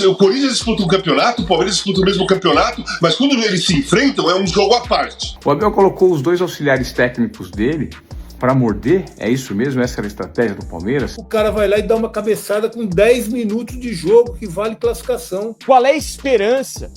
O Corinthians disputa um campeonato, o Palmeiras disputa o mesmo campeonato, mas quando eles se enfrentam é um jogo à parte. O Abel colocou os dois auxiliares técnicos dele para morder, é isso mesmo? Essa era a estratégia do Palmeiras? O cara vai lá e dá uma cabeçada com 10 minutos de jogo que vale classificação. Qual é a esperança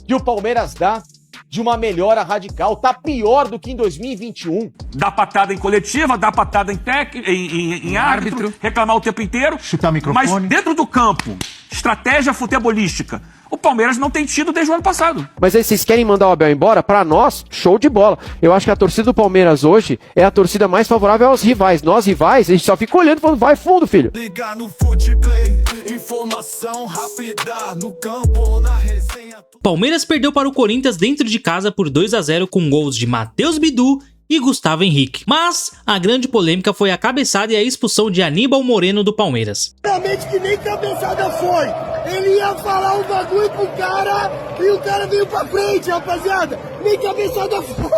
que o Palmeiras dá de uma melhora radical? Tá pior do que em 2021. Dá patada em coletiva, dá patada em árbitro, reclamar o tempo inteiro. Chutar microfone. Mas dentro do campo, estratégia futebolística, o Palmeiras não tem tido desde o ano passado. Mas aí vocês querem mandar o Abel embora? Pra nós, show de bola. Eu acho que a torcida do Palmeiras hoje é a torcida mais favorável aos rivais. Nós rivais, a gente só fica olhando e falando, vai fundo, filho. Ligar no Footplay, informação rápida no campo, na resenha. Palmeiras perdeu para o Corinthians dentro de casa por 2-0 com gols de Matheus Bidu e Gustavo Henrique. Mas a grande polêmica foi a cabeçada e a expulsão de Aníbal Moreno do Palmeiras. Realmente que nem cabeçada foi. Ele ia falar um bagulho pro cara e o cara veio pra frente, rapaziada. Nem cabeçada foi.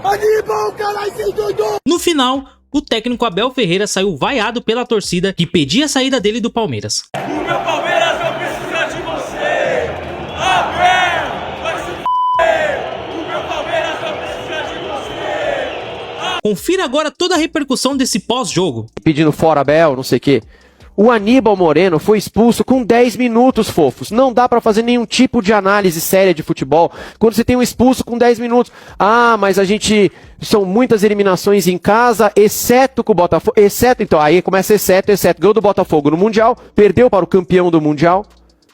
Aníbal, caralho, você doidou. No final, o técnico Abel Ferreira saiu vaiado pela torcida que pedia a saída dele do Palmeiras. O meu Palmeiras vai precisar de você! Abel! Vai se f***! O meu Palmeiras vai precisar de você! Confira agora toda a repercussão desse pós-jogo. Pedindo fora Abel, não sei o quê. O Aníbal Moreno foi expulso com 10 minutos, fofos. Não dá pra fazer nenhum tipo de análise séria de futebol quando você tem um expulso com 10 minutos. Ah, mas a gente... São muitas eliminações em casa, exceto com o Botafogo. Exceto, então, aí começa exceto. Ganhou do Botafogo no Mundial, perdeu para o campeão do Mundial,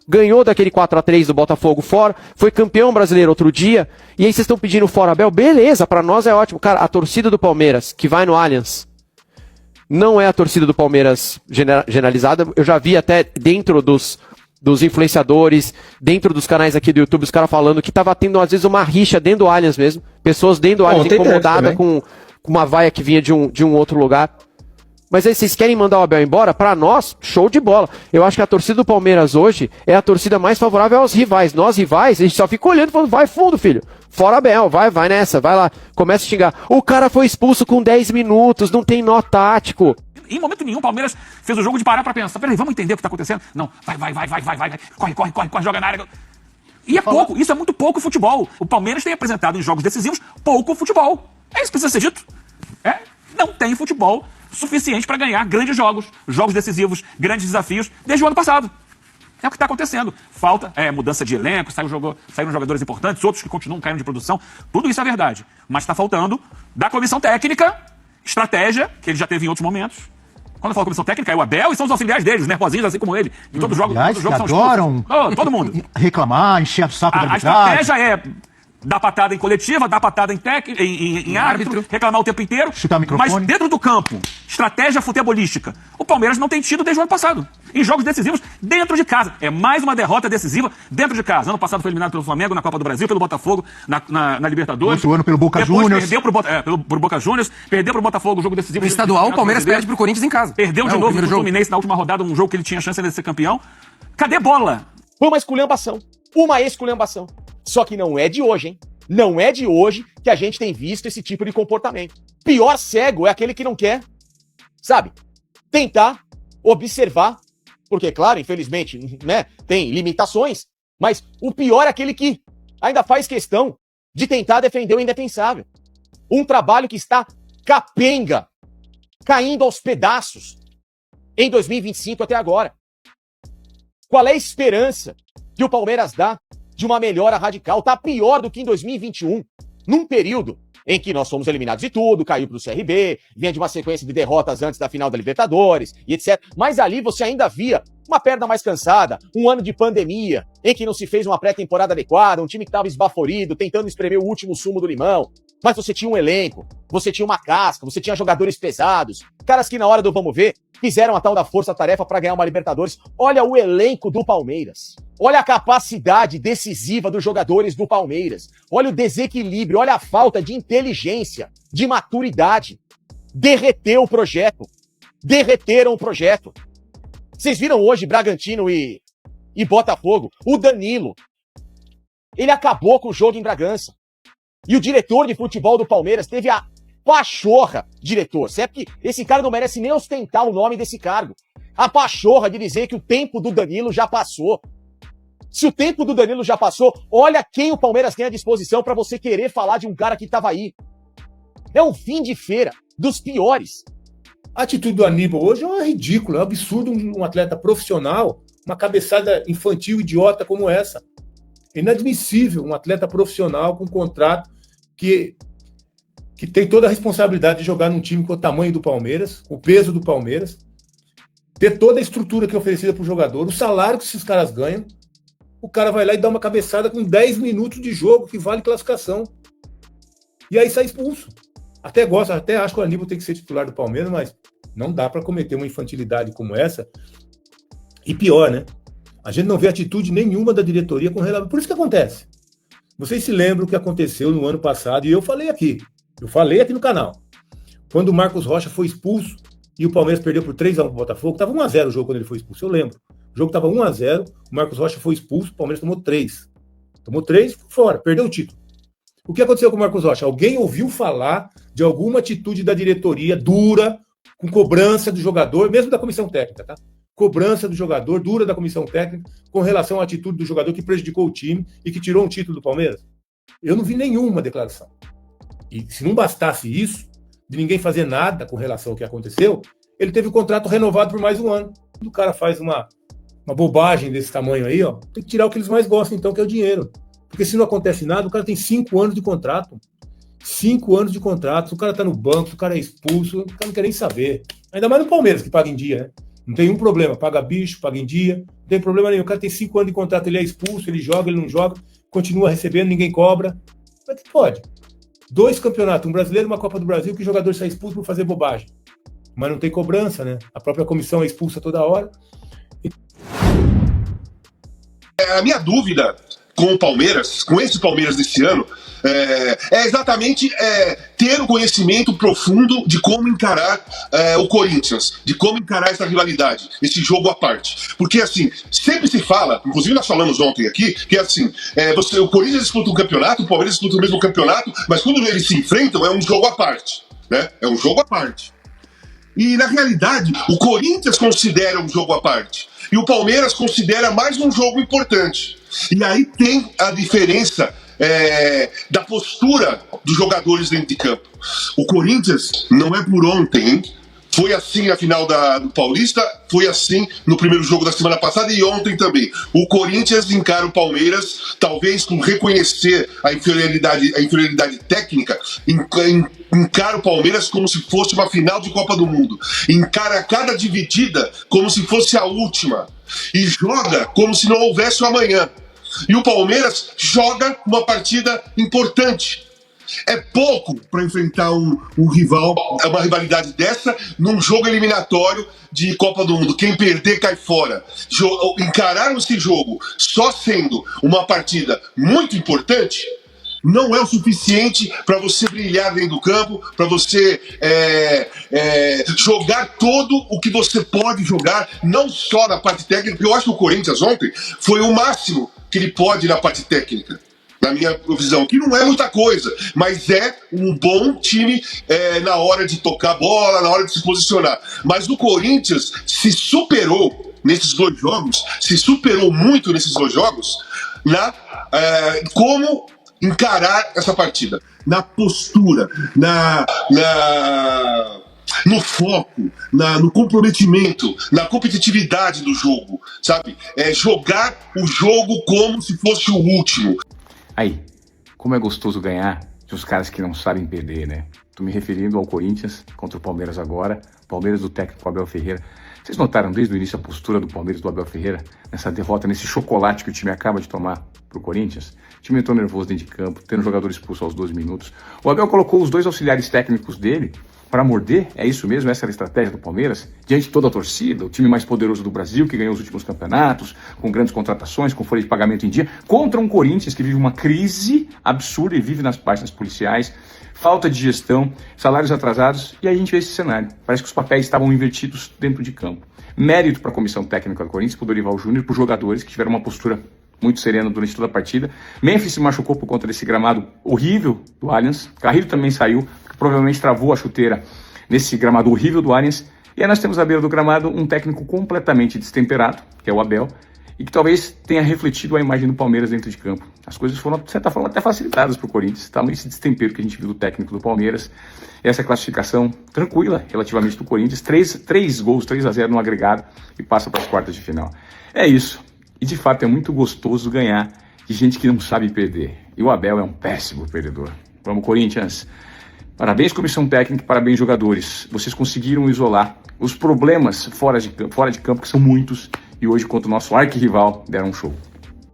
ganhou daquele 4-3 do Botafogo fora, foi campeão brasileiro outro dia, e aí vocês estão pedindo fora Abel? Beleza, pra nós é ótimo. Cara, a torcida do Palmeiras, que vai no Allianz, não é a torcida do Palmeiras generalizada. Eu já vi até dentro dos influenciadores, dentro dos canais aqui do YouTube, os caras falando que tava tendo às vezes uma rixa dentro do Allianz mesmo. Pessoas dentro do Allianz incomodadas com uma vaia que vinha de um outro lugar. Mas aí vocês querem mandar o Abel embora? Pra nós, show de bola. Eu acho que a torcida do Palmeiras hoje é a torcida mais favorável aos rivais. Nós rivais, a gente só fica olhando e falando, vai fundo, filho. Fora Abel, vai nessa, vai lá. Começa a xingar. O cara foi expulso com 10 minutos, não tem nó tático. Em momento nenhum, o Palmeiras fez o jogo de parar pra pensar. Peraí, vamos entender o que tá acontecendo? Não, vai. Corre, joga na área. E é pouco, isso é muito pouco futebol. O Palmeiras tem apresentado em jogos decisivos pouco futebol. É isso que precisa ser dito. Não tem futebol suficiente para ganhar grandes jogos decisivos, grandes desafios, desde o ano passado. É o que está acontecendo. Falta mudança de elenco, saíram jogadores importantes, outros que continuam caindo de produção. Tudo isso é verdade. Mas está faltando da comissão técnica, estratégia, que ele já teve em outros momentos. Quando eu falo comissão técnica, é o Abel e são os auxiliares deles, os nervosinhos, assim como ele. Em todos os jogos, são adoram todo mundo. Reclamar, encher o saco da arbitragem. A estratégia é dar patada em coletiva, dar patada em árbitro, reclamar o tempo inteiro. Chutar microfone. Mas dentro do campo, estratégia futebolística, o Palmeiras não tem tido desde o ano passado. Em jogos decisivos, dentro de casa. É mais uma derrota decisiva dentro de casa. Ano passado foi eliminado pelo Flamengo, na Copa do Brasil, pelo Botafogo, na Libertadores. Outro ano pelo Boca Juniors. Perdeu pro Boca Juniors, perdeu pro Botafogo o jogo decisivo. No estadual, o Palmeiras perde pro Corinthians em casa. Perdeu de novo pro Fluminense na última rodada, um jogo que ele tinha chance de ser campeão. Cadê bola? Foi uma esculhambação. Uma esculhambação. Só que não é de hoje, hein? Não é de hoje que a gente tem visto esse tipo de comportamento. Pior cego é aquele que não quer, sabe, tentar observar, porque, claro, infelizmente, né, tem limitações, mas o pior é aquele que ainda faz questão de tentar defender o indefensável. Um trabalho que está capenga, caindo aos pedaços em 2025 até agora. Qual é a esperança que o Palmeiras dá de uma melhora radical? Tá pior do que em 2021, num período em que nós fomos eliminados de tudo, caiu pro CRB, vinha de uma sequência de derrotas antes da final da Libertadores e etc. Mas ali você ainda via uma perna mais cansada, um ano de pandemia, em que não se fez uma pré-temporada adequada, um time que estava esbaforido, tentando espremer o último sumo do limão. Mas você tinha um elenco, você tinha uma casca, você tinha jogadores pesados, caras que na hora do vamos ver, fizeram a tal da força-tarefa para ganhar uma Libertadores. Olha o elenco do Palmeiras. Olha a capacidade decisiva dos jogadores do Palmeiras. Olha o desequilíbrio, olha a falta de inteligência, de maturidade. Derreteu o projeto. Derreteram o projeto. Vocês viram hoje Bragantino e Botafogo? O Danilo, ele acabou com o jogo em Bragança. E o diretor de futebol do Palmeiras teve a pachorra, diretor, certo? Que esse cara não merece nem ostentar o nome desse cargo. a pachorra de dizer que o tempo do Danilo já passou. Se o tempo do Danilo já passou, olha quem o Palmeiras tem à disposição para você querer falar de um cara que estava aí. É um fim de feira dos piores. A atitude do Aníbal hoje é ridícula, é um absurdo um atleta profissional, uma cabeçada infantil idiota como essa. É inadmissível um atleta profissional com um contrato que tem toda a responsabilidade de jogar num time com o tamanho do Palmeiras, o peso do Palmeiras, ter toda a estrutura que é oferecida para o jogador, o salário que esses caras ganham, o cara vai lá e dá uma cabeçada com 10 minutos de jogo que vale classificação. E aí sai expulso. Até acho que o Aníbal tem que ser titular do Palmeiras, mas não dá para cometer uma infantilidade como essa. E pior, né? A gente não vê atitude nenhuma da diretoria com relação. Por isso que acontece. Vocês se lembram o que aconteceu no ano passado, e eu falei aqui no canal. Quando o Marcos Rocha foi expulso e o Palmeiras perdeu por 3-1 pro Botafogo, estava 1-0 o jogo quando ele foi expulso, eu lembro. O jogo estava 1-0, o Marcos Rocha foi expulso, o Palmeiras tomou 3. Tomou 3, fora, perdeu o título. O que aconteceu com o Marcos Rocha? Alguém ouviu falar de alguma atitude da diretoria dura, com cobrança do jogador, mesmo da comissão técnica, tá? Cobrança do jogador, dura da comissão técnica, com relação à atitude do jogador que prejudicou o time e que tirou um título do Palmeiras? Eu não vi nenhuma declaração. E se não bastasse isso, de ninguém fazer nada com relação ao que aconteceu, ele teve o contrato renovado por mais um ano. Quando o cara faz uma bobagem desse tamanho aí, ó, tem que tirar o que eles mais gostam, então, que é o dinheiro. Porque se não acontece nada, o cara tem 5 anos de contrato. 5 anos de contrato, se o cara tá no banco, se o cara é expulso, o cara não quer nem saber. Ainda mais no Palmeiras, que paga em dia, né? Não tem um problema, paga bicho, paga em dia, não tem problema nenhum. O cara tem 5 anos de contrato, ele é expulso, ele joga, ele não joga, continua recebendo, ninguém cobra. Como é que pode? 2 campeonatos, um brasileiro e uma Copa do Brasil, que o jogador sai expulso por fazer bobagem. Mas não tem cobrança, né? A própria comissão é expulsa toda hora. A minha dúvida com o Palmeiras, com esse Palmeiras desse ano, é exatamente ter um conhecimento profundo de como encarar o Corinthians, de como encarar essa rivalidade, esse jogo à parte. Porque, assim, sempre se fala, inclusive nós falamos ontem aqui, que assim, o Corinthians disputa um campeonato, o Palmeiras disputa o mesmo campeonato, mas quando eles se enfrentam é um jogo à parte, né? É um jogo à parte. E, na realidade, o Corinthians considera um jogo à parte. E o Palmeiras considera mais um jogo importante. E aí tem a diferença da postura dos jogadores dentro de campo. O Corinthians não é por ontem, hein? Foi assim na final do Paulista, foi assim no primeiro jogo da semana passada e ontem também. O Corinthians encara o Palmeiras, talvez com reconhecer a inferioridade técnica, encara o Palmeiras como se fosse uma final de Copa do Mundo. Encara cada dividida como se fosse a última. E joga como se não houvesse o amanhã. E o Palmeiras joga uma partida importante. É pouco para enfrentar um rival, uma rivalidade dessa, num jogo eliminatório de Copa do Mundo. Quem perder cai fora. Encarar esse jogo só sendo uma partida muito importante não é o suficiente para você brilhar dentro do campo, para você jogar todo o que você pode jogar, não só na parte técnica, porque eu acho que o Corinthians ontem foi o máximo que ele pode na parte técnica. Na minha visão, que não é muita coisa, mas é um bom time na hora de tocar a bola, na hora de se posicionar. Mas o Corinthians se superou nesses 2 jogos, se superou muito nesses 2 jogos, como encarar essa partida. Na postura, no foco, no comprometimento, na competitividade do jogo, sabe? Jogar o jogo como se fosse o último. Aí, como é gostoso ganhar de uns caras que não sabem perder, né? Tô me referindo ao Corinthians contra o Palmeiras agora, Palmeiras do técnico Abel Ferreira. Vocês notaram desde o início a postura do Palmeiras do Abel Ferreira nessa derrota, nesse chocolate que o time acaba de tomar pro Corinthians? O time entrou nervoso dentro de campo, tendo o jogador expulso aos 12 minutos. O Abel colocou os 2 auxiliares técnicos dele para morder, é isso mesmo? Essa era a estratégia do Palmeiras? Diante de toda a torcida, o time mais poderoso do Brasil, que ganhou os últimos campeonatos, com grandes contratações, com folha de pagamento em dia, contra um Corinthians que vive uma crise absurda e vive nas páginas policiais, falta de gestão, salários atrasados, e aí a gente vê esse cenário. Parece que os papéis estavam invertidos dentro de campo. Mérito para a comissão técnica do Corinthians, para o Dorival Júnior, para os jogadores que tiveram uma postura muito serena durante toda a partida. Memphis se machucou por conta desse gramado horrível do Allianz. Carrilho também saiu, provavelmente travou a chuteira nesse gramado horrível do Allianz. E aí nós temos à beira do gramado um técnico completamente destemperado, que é o Abel, e que talvez tenha refletido a imagem do Palmeiras dentro de campo. As coisas foram, de certa forma, até facilitadas para o Corinthians. Tamanho esse destempero que a gente viu do técnico do Palmeiras. Essa classificação tranquila, relativamente, do Corinthians. 3 gols, 3-0 no agregado, e passa para as quartas de final. É isso. E, de fato, é muito gostoso ganhar de gente que não sabe perder. E o Abel é um péssimo perdedor. Vamos, Corinthians! Parabéns, comissão técnica, parabéns, jogadores. Vocês conseguiram isolar os problemas fora de campo, que são muitos, e hoje, contra o nosso arquirrival, deram um show.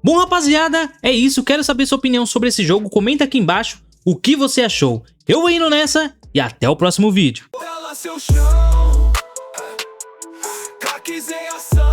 Bom, rapaziada, é isso. Quero saber sua opinião sobre esse jogo. Comenta aqui embaixo o que você achou. Eu vou indo nessa e até o próximo vídeo. Ela seu chão, craques em ação.